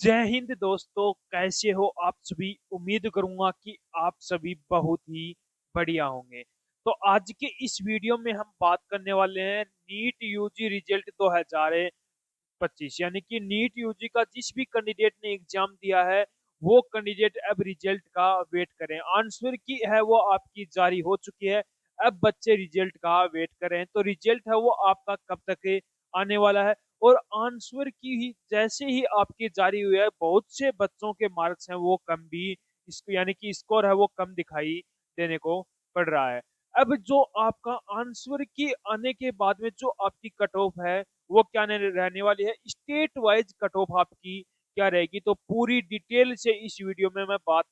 जय हिंद दोस्तों, कैसे हो आप सभी। उम्मीद करूंगा कि आप सभी बहुत ही बढ़िया होंगे। तो आज के इस वीडियो में हम बात करने वाले हैं नीट यूजी रिजल्ट 2025, यानी कि नीट यूजी का जिस भी कैंडिडेट ने एग्जाम दिया है वो कैंडिडेट अब रिजल्ट का वेट करें। आंसर की है वो आपकी जारी हो चुकी है। अब बच्चे रिजल्ट का वेट करें। तो रिजल्ट है वो आपका कब तक आने वाला है। और आंसर की ही जैसे ही आपकी जारी हुई है, बहुत से बच्चों के मार्क्स हैं वो कम भी, इसको यानी कि स्कोर है वो कम दिखाई देने को पड़ रहा है। अब जो आपका आंसर की आने के बाद में जो आपकी कट ऑफ है वो क्या रहने वाली है, स्टेट वाइज कट ऑफ आपकी क्या रहेगी, तो पूरी डिटेल से इस वीडियो में मैं बात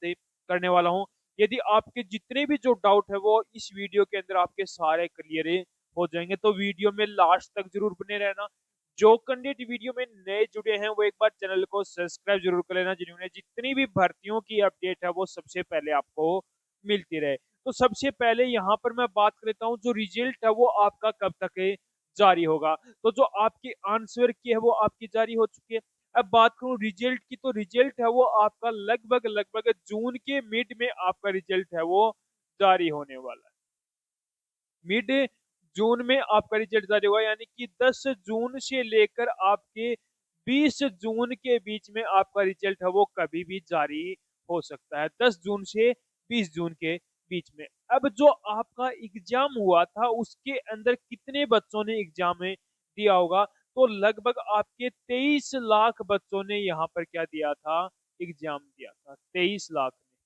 करने वाला हूं। यदि आपके जितने भी जो डाउट है वो इस वीडियो के अंदर आपके सारे क्लियर हो जाएंगे, तो वीडियो में लास्ट तक जरूर बने रहना। जो कैंडिडेट वीडियो में नए जुड़े हैं वो एक बार चैनल को सब्सक्राइब जरूर कर लेना, जिन्होंने जितनी भी भर्तियों की अपडेट है वो सबसे पहले आपको मिलती रहे। तो सबसे पहले यहाँ पर मैं बात कर लेता हूँ जो रिजल्ट है वो आपका कब तक जारी होगा। तो जो आपकी आंसर की है वो आपकी जारी हो चुकी है। अब बात करूं रिजल्ट की, तो रिजल्ट है वो आपका लगभग लगभग जून के मिड में आपका रिजल्ट है वो जारी होने वाला है। मिड जून में आपका रिजल्ट जारी होगा, यानी कि 10 जून से लेकर आपके 20 जून के बीच में आपका रिजल्ट है वो कभी भी जारी हो सकता है। 10 जून से 20 जून के बीच में। अब जो आपका एग्जाम हुआ था उसके अंदर कितने बच्चों ने एग्जाम में दिया होगा, तो लगभग आपके 23 लाख बच्चों ने यहाँ पर क्या दिया था, एग्जाम दिया था। 23 लाख ने,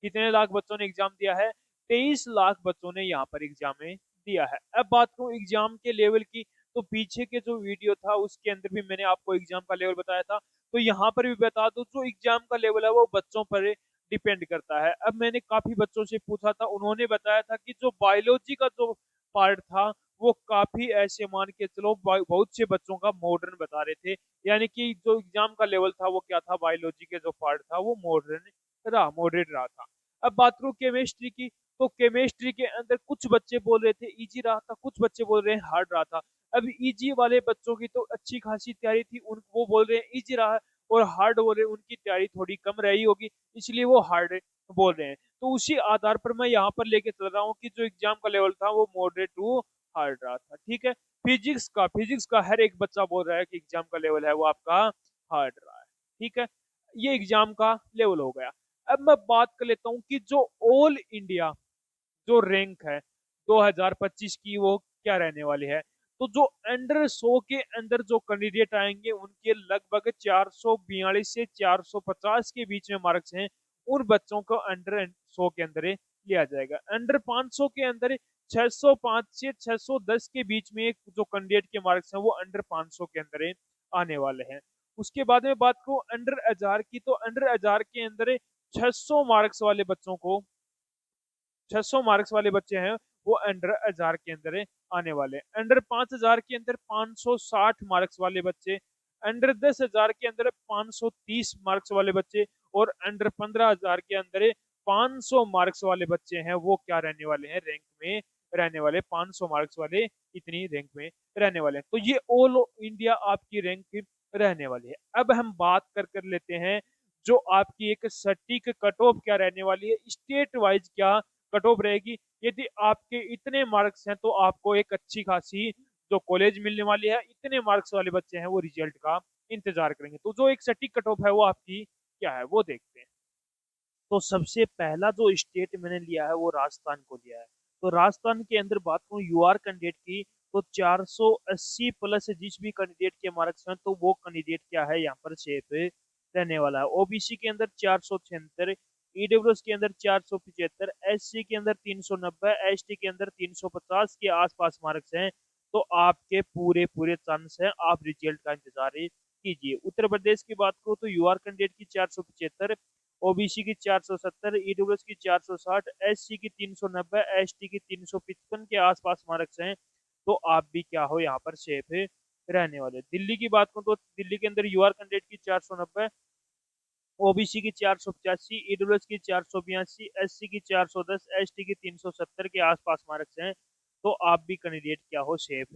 कितने लाख बच्चों ने एग्जाम दिया है, 23 लाख बच्चों ने यहाँ पर एग्जाम में दिया है। अब बात करूं एग्जाम के लेवल की, तो पीछे के जो वीडियो था उसके अंदर भी मैंने आपको एग्जाम का लेवल बताया था। तो यहाँ पर भी बता दूं जो एग्जाम का लेवल है वो बच्चों पर डिपेंड करता है। अब मैंने काफी बच्चों से पूछा था, उन्होंने बताया था कि जो बायोलॉजी का जो पार्ट था वो काफी ऐसे मान के चलो बहुत से बच्चों का मॉडर्न बता रहे थे। यानी कि जो एग्जाम का लेवल था वो क्या था, बायोलॉजी के जो पार्ट था वो मॉडर्न रहा, मॉडरेट रहा था। अब बात करूं केमिस्ट्री की, तो केमिस्ट्री के अंदर कुछ बच्चे बोल रहे थे इजी रहा था, कुछ बच्चे बोल रहे हैं हार्ड रहा था। अब इजी वाले बच्चों की तो अच्छी खासी तैयारी थी, उन वो बोल रहे हैं इजी रहा है, और हार्ड बोल रहे हैं उनकी तैयारी थोड़ी कम रही होगी इसलिए वो हार्ड बोल रहे हैं। तो उसी आधार पर मैं यहाँ पर लेके चल रहा हूँ कि जो एग्जाम का लेवल था वो मॉडरेट टू हार्ड रहा था। ठीक है। फिजिक्स का हर एक बच्चा बोल रहा है कि एग्जाम का लेवल है वो आपका हार्ड रहा है। ठीक है। ये एग्जाम का लेवल हो गया। अब मैं बात कर लेता हूं कि जो ऑल इंडिया जो रैंक है 2025 की वो क्या रहने वाली है। तो जो अंडर 100 के अंदर जो कैंडिडेट आएंगे उनके लगभग 442 से 450 के बीच में मार्क्स हैं। उन बच्चों को अंडर 100 के अंदर लिया जाएगा। अंडर 500 के अंदर 605 से 610 के बीच में एक जो कैंडिडेट के मार्क्स हैं वो अंडर 500 के अंदर आने वाले हैं। उसके बाद में बात करूं अंडर 1000 की, तो अंडर 1000 के अंदर 600 मार्क्स वाले बच्चों को, 600 मार्क्स वाले बच्चे हैं वो अंडर 1000 के अंदर आने वाले। अंडर 5000 के अंदर 560 मार्क्स वाले बच्चे, अंडर 10,000 के अंदर 530 मार्क्स वाले बच्चे, और अंडर 15,000 के अंदर 500 मार्क्स वाले बच्चे हैं वो क्या रहने वाले हैं, रैंक में रहने वाले। 500 मार्क्स वाले इतनी रैंक में रहने वाले हैं। तो ये ऑल इंडिया आपकी रैंक रहने वाली है। अब हम बात कर लेते हैं जो आपकी एक सटीक कट ऑफ क्या रहने वाली है, स्टेट वाइज क्या कट ऑफ रहेगी। यदि आपके इतने मार्क्स हैं तो आपको एक अच्छी खासी जो कॉलेज मिलने वाली है। इतने मार्क्स वाले बच्चे हैं वो रिजल्ट का इंतजार करेंगे। तो जो एक सटीक कट ऑफ है वो आपकी क्या है वो देखते हैं। तो सबसे पहला जो स्टेट मैंने लिया है वो राजस्थान को लिया है। तो राजस्थान के अंदर बात करूं यूआर कैंडिडेट की, तो 480 प्लस जिस भी कैंडिडेट के मार्क्स हैं तो वो कैंडिडेट क्या है यहाँ पर सेफ रहने वाला है। ओबीसी के अंदर 476, ईडब्ल्यूएस के अंदर 475, एससी के अंदर 390, एसटी के अंदर 350 के आसपास मार्क्स हैं। तो आपके पूरे पूरे चांस हैं, आप रिजल्ट का इंतजार कीजिए। उत्तर प्रदेश की बात करो तो यूआर कैंडिडेट की 475, ओबीसी की 470, ईडब्ल्यूएस की 460, एससी की 390, एसटी की 355 के आसपास मार्क्स हैं। तो आप भी क्या हो यहाँ पर सेफ रहने वाले। दिल्ली की बात करूं तो दिल्ली के अंदर यूआर कैंडिडेट की 490, ओबीसी की 485, ईडब्ल्यूएस की 482, एससी की 410, एसटी की 370 के आसपास मार्क्स हैं। तो आप भी कैंडिडेट क्या हो सेफ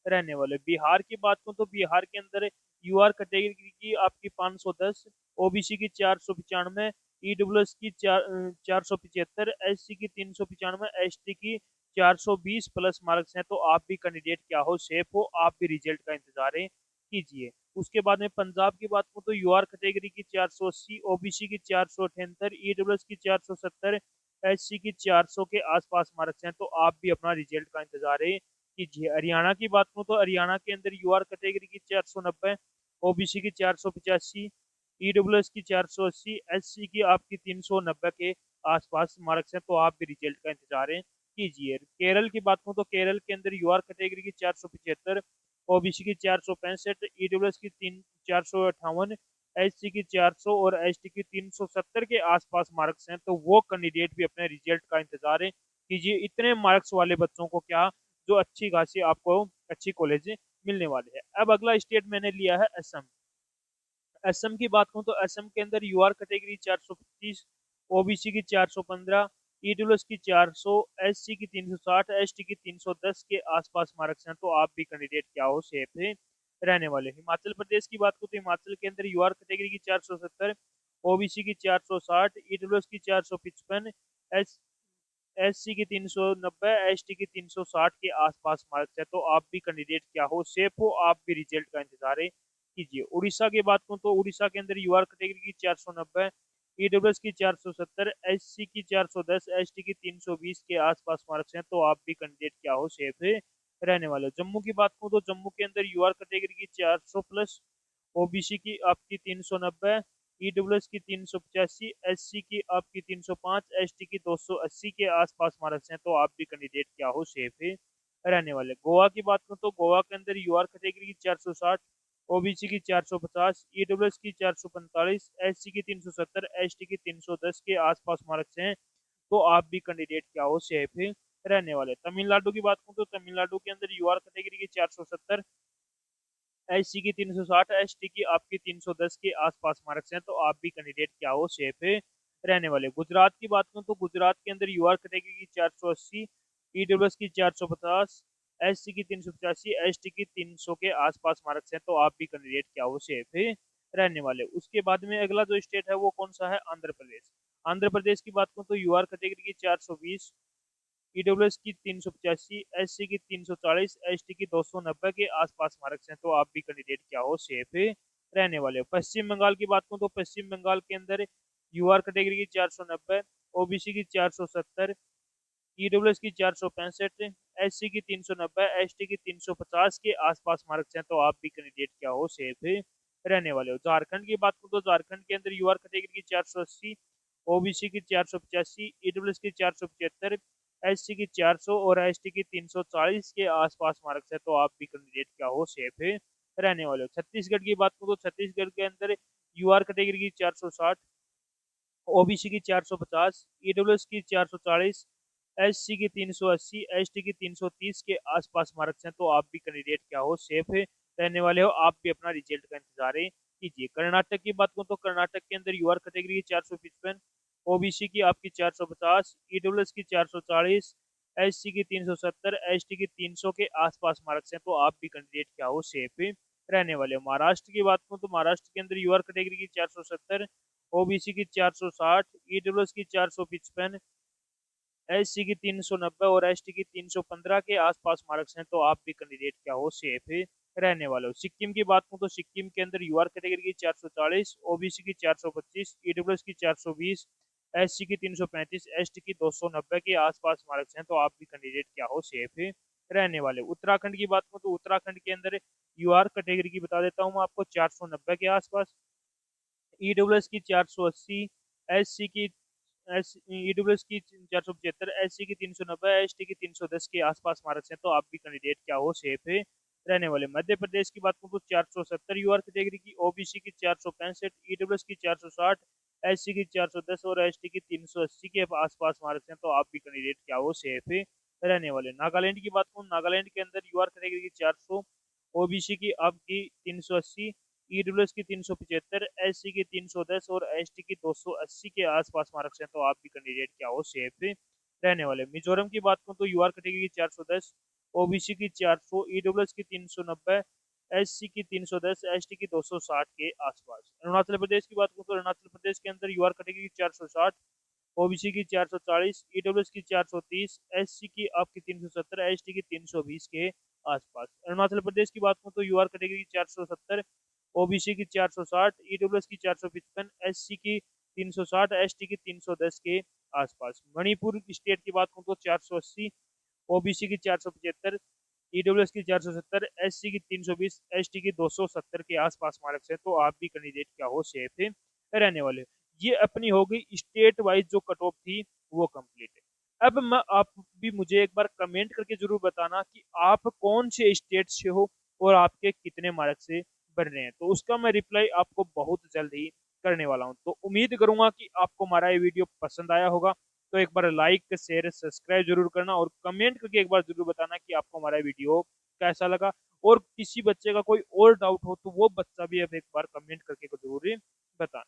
रहने वाले। बिहार की बात करूँ तो बिहार के अंदर यूआर कैटेगरी की आपकी 510, ओबीसी की 495, ईडब्ल्यूएस की 475, एससी की 395, एसटी की 420 प्लस मार्क्स हैं। तो आप भी कैंडिडेट क्या हो, सेफ हो, आप भी रिजल्ट का इंतजार कीजिए। उसके बाद में पंजाब की बात करूँ तो यूआर कैटेगरी की 480, ओबीसी की 478, ईडब्ल्यूएस की 470, एससी की 400 के आसपास मार्क्स हैं। तो आप भी अपना रिजल्ट का इंतजार कीजिए। हरियाणा की बात करूँ तो हरियाणा के अंदर यूआर कैटेगरी की 490, ओबीसी की 485, ईडब्ल्यूएस की 480, एससी की आपकी 390 के आसपास मार्क्स हैं। तो आप भी रिजल्ट का इंतजार कीजिए। केरल की बात करूँ तो केरल के अंदर यूआर कैटेगरी की 475, ओबीसी की 465, ईडब्ल्यूएस की 458, एससी की 400 और एसटी की 370 के आसपास मार्क्स हैं। तो वो कैंडिडेट भी अपने रिजल्ट का इंतजार कीजिए। इतने मार्क्स वाले बच्चों को क्या, जो अच्छी खासी आपको अच्छी कॉलेज मिलने वाले हैं। अब अगला स्टेट मैंने लिया है असम। असम की बात करूं तो असम के अंदर यूआर कैटेगरी 425, ओबीसी की 415, ईडब्ल्यूएस की 400, एससी की 360, एसटी की 310 के आसपास मार्क्स हैं। तो आप भी कैंडिडेट क्या हो, सेफ है रहने वाले। हिमाचल प्रदेश की बात करूं तो हिमाचल के अंदर यूआर कैटेगरी की 470, ओबीसी की 460, ईडब्ल्यूएस की 455, एस एससी की 390, एसटी की 360 के आसपास मार्क्स है। तो आप भी कैंडिडेट क्या हो, सेफ हो, आप भी रिजल्ट का इंतजार कीजिए। उड़ीसा की बात करूं तो उड़ीसा के अंदर यूआर कैटेगरी की 490, ईडब्ल्यूएस की 470, एससी की 410, एसटी की 320 के आसपास मार्क्स हैं। तो आप भी कैंडिडेट क्या हो, सेफ है रहने वाले। जम्मू की बात करूं तो जम्मू के अंदर यूआर कैटेगरी की 400 प्लस, ओबीसी की आपकी 390, ईडब्ल्यूएस की 385, एससी की आपकी 305, एसटी की 280 के आसपास मार्क्स हैं। तो आप भी कैंडिडेट क्या हो, सेफ है रहने वाले। गोवा की बात करूं तो गोवा के अंदर यूआर कैटेगरी की 460, ओबीसी की 450, ईडब्ल्यूएस की 445, एससी की 370, एसटी की 310 के आसपास मार्क्स हैं। तो आप भी कैंडिडेट क्या हो, सेफ है रहने वाले। तमिलनाडु की बात करूं तो तमिलनाडु के अंदर यूआर कैटेगरी की 470, एससी की 360, एसटी की आपकी 310 के आसपास मार्क्स हैं। तो आप भी कैंडिडेट क्या हो, सेफ है रहने वाले। गुजरात की बात करूं तो गुजरात के अंदर यूआर कैटेगरी की 480, ईडब्ल्यूएस की 450, एससी की 385, एसटी की 300 के आसपास मार्क्स हैं। तो आप भी कैंडिडेट क्या हो, सेफ है रहने वाले। उसके बाद में अगला जो स्टेट है वो कौन सा है, आंध्र प्रदेश। आंध्र प्रदेश की बात करूं तो यूआर कैटेगरी की 420, ईडब्ल्यूएस की 385, एससी की 340, एसटी की 290 के आसपास मार्क्स हैं। तो आप भी कैंडिडेट क्या हो, सेफ रहने वाले हो। पश्चिम बंगाल की बात करूं तो पश्चिम बंगाल के अंदर यूआर कैटेगरी की 490, ओबीसी की 470, ईडब्ल्यूएस की 465, एससी की 390, एसटी की 350 के आसपास मार्क्स हैं। तो आप भी कैंडिडेट क्या हो, सेफ रहने वाले हो। झारखंड की बात करूं तो झारखंड के अंदर यूआर कैटेगरी की 480, ओबीसी की 485, ईडब्ल्यूएस की 475, एससी की 400 और एसटी की 340 के आसपास मार्क्स है। तो आप भी कैंडिडेट क्या हो, सेफ रहने वाले हो। छत्तीसगढ़ की बात करूं तो छत्तीसगढ़ के अंदर यूआर कैटेगरी की 460, ओबीसी की 450, ईडब्ल्यूएस की 440, एससी की 380, एसटी की 330 के आसपास मार्क्स हैं। तो आप भी कैंडिडेट क्या हो, सेफ रहने वाले हो, आप भी अपना रिजल्ट का इंतजार कीजिए। कर्नाटक की बात करूं तो कर्नाटक के अंदर यूआर कैटेगरी की 455, ओबीसी की आपकी 450, ईडब्ल्यूएस की 440, एससी की 370, एसटी की 300 के आसपास मार्क्स हैं। तो आप भी कैंडिडेट क्या हो, सेफ रहने वाले हो। महाराष्ट्र की बात करूं तो महाराष्ट्र के अंदर यूआर कैटेगरी की 470, ओबीसी की 460, ईडब्ल्यूएस की 455, एससी की 390 और एसटी की 315 के आसपास मार्क्स हैं। तो आप भी कैंडिडेट क्या हो, सेफ रहने वाले हो। सिक्किम की बात करूं तो सिक्किम के अंदर यूआर कैटेगरी की 440, ओबीसी की 425, ईडब्ल्यूएस की 420, एससी की 335, एसटी की 290 के आसपास मार्क्स हैं। तो आप भी कैंडिडेट क्या हो, सेफ रहने वाले। उत्तराखंड की बात करूं तो उत्तराखंड के अंदर यूआर कैटेगरी की बता देता हूं मैं आपको, 490 के आसपास, ईडब्ल्यूएस की 480, एससी की एस ईडब्ल्यूएस की 475, एससी की 390, एसटी की 310 के आसपास मार्क्स हैं। तो आप भी कैंडिडेट क्या हो, सेफ रहने वाले। मध्य प्रदेश की बात करूं तो 470 यूआर कैटेगरी की, ओबीसी की 465, ईडब्ल्यूएस की 460, एससी की 410 और एसटी की 380 के आसपास मार्क्स हैं। तो आप भी कैंडिडेट क्या हो, सेफ रहने वाले। नागालैंड की बात करूं, नागालैंड के अंदर यूआर कैटेगरी की 400, ओबीसी की आपकी 380, ईडब्ल्यूएस की 375, एससी की 310 और एसटी की 280 के आसपास मार्क्स हैं। तो आप भी कैंडिडेट क्या हो, सेफ रहने वाले। मिजोरम की बात करूं तो यूआर कैटेगरी की 410, ओबीसी की 400, ईडब्ल्यूएस की 390, एससी की 310, एसटी की 260 के आसपास। अरुणाचल प्रदेश की बात करूँ तो अरुणाचल प्रदेश के अंदर यूआर कैटेगरी की 460, ओबीसी की 440, ईडब्ल्यूएस की 430, एससी की आपकी 370, एसटी की 320 के आसपास। अरुणाचल प्रदेश की बात करूँ तो यूआर कैटेगरी की 470, ओबीसी की 460, ईडब्ल्यूएस की 455, एससी की 360, एसटी की 310 के आसपास। मणिपुर स्टेट की बात करूँ तो 480, ओबीसी की 475, ईडब्ल्यूएस की 470, एससी की 320, एसटी की 270 के आसपास मार्क्स है। तो आप भी कैंडिडेट क्या हो सेफ रहने वाले। ये अपनी हो गई स्टेट वाइज जो कट ऑफ थी वो कंप्लीट है। अब मैं आप भी मुझे एक बार कमेंट करके जरूर बताना कि आप कौन से स्टेट से हो और आपके कितने मार्क्स से बन रहे हैं। तो उसका मैं रिप्लाई आपको बहुत जल्द ही करने वाला हूं। तो उम्मीद करूंगा कि आपको हमारा ये वीडियो पसंद आया होगा। तो एक बार लाइक शेयर सब्सक्राइब जरूर करना और कमेंट करके एक बार जरूर बताना कि आपको हमारा वीडियो कैसा लगा। और किसी बच्चे का कोई और डाउट हो तो वो बच्चा भी अब एक बार कमेंट करके जरूर बताना।